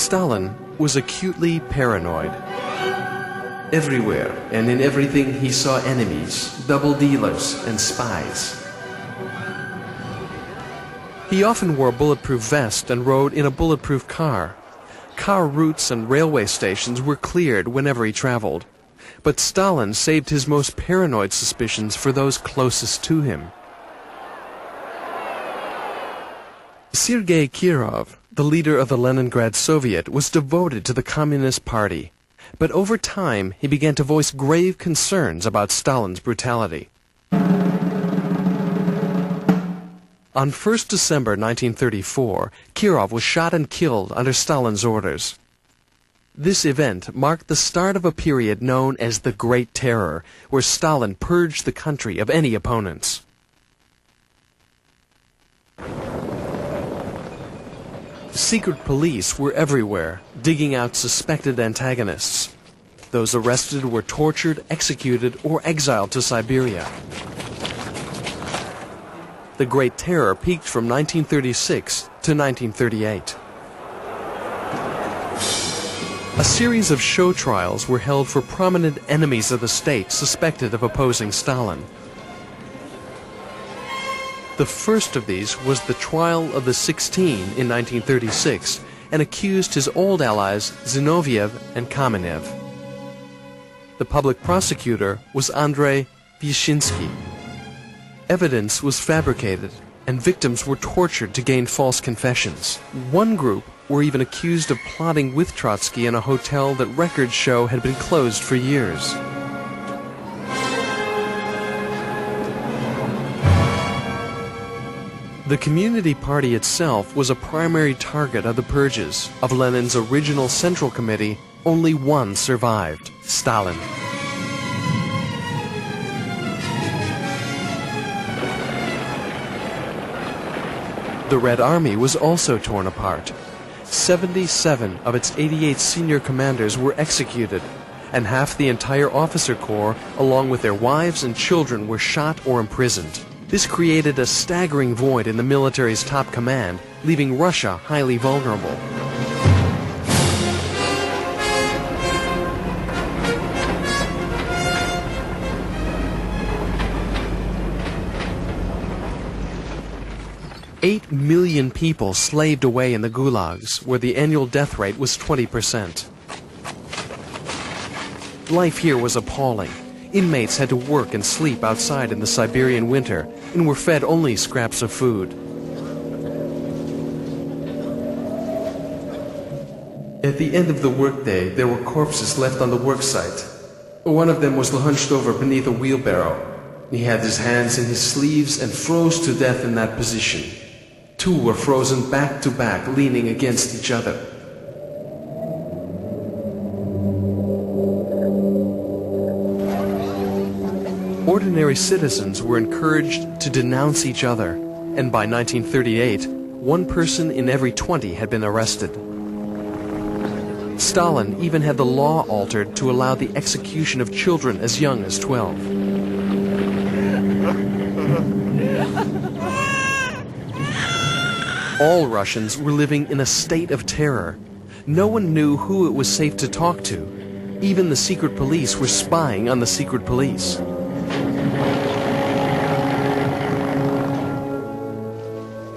Stalin was acutely paranoid. Everywhere and in everything he saw enemies, double dealers, and spies. He often wore a bulletproof vest and rode in a bulletproof car. Car routes and railway stations were cleared whenever he traveled. But Stalin saved his most paranoid suspicions for those closest to him. Sergei Kirov, the leader of the Leningrad Soviet, was devoted to the Communist Party. But over time, he began to voice grave concerns about Stalin's brutality. On 1st December 1934, Kirov was shot and killed under Stalin's orders. This event marked the start of a period known as the Great Terror, where Stalin purged the country of any opponents. Secret police were everywhere, digging out suspected antagonists. Those arrested were tortured, executed, or exiled to Siberia. The Great Terror peaked from 1936 to 1938. A series of show trials were held for prominent enemies of the state suspected of opposing Stalin. The first of these was the trial of the 16 in 1936 and accused his old allies Zinoviev and Kamenev. The public prosecutor was Andrei Vyshensky. Evidence was fabricated, and victims were tortured to gain false confessions. One group were even accused of plotting with Trotsky in a hotel that records show had been closed for years. The Community Party itself was a primary target of the purges. Of Lenin's original Central Committee, only one survived: Stalin. The Red Army was also torn apart. 77 of its 88 senior commanders were executed, and half the entire officer corps, along with their wives and children, were shot or imprisoned. This created a staggering void in the military's top command, leaving Russia highly vulnerable. Eight million people slaved away in the gulags, where the annual death rate was 20%. Life here was appalling. Inmates had to work and sleep outside in the Siberian winter and were fed only scraps of food. At the end of the workday, there were corpses left on the worksite. One of them was hunched over beneath a wheelbarrow. He had his hands in his sleeves and froze to death in that position. Two were frozen back to back, leaning against each other. Ordinary citizens were encouraged to denounce each other, and by 1938, 1 person in every 20 had been arrested. Stalin even had the law altered to allow the execution of children as young as 12. All Russians were living in a state of terror. No one knew who it was safe to talk to. Even the secret police were spying on the secret police.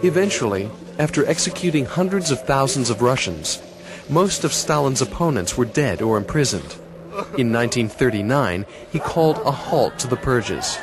Eventually, after executing hundreds of thousands of Russians, most of Stalin's opponents were dead or imprisoned. In 1939, he called a halt to the purges.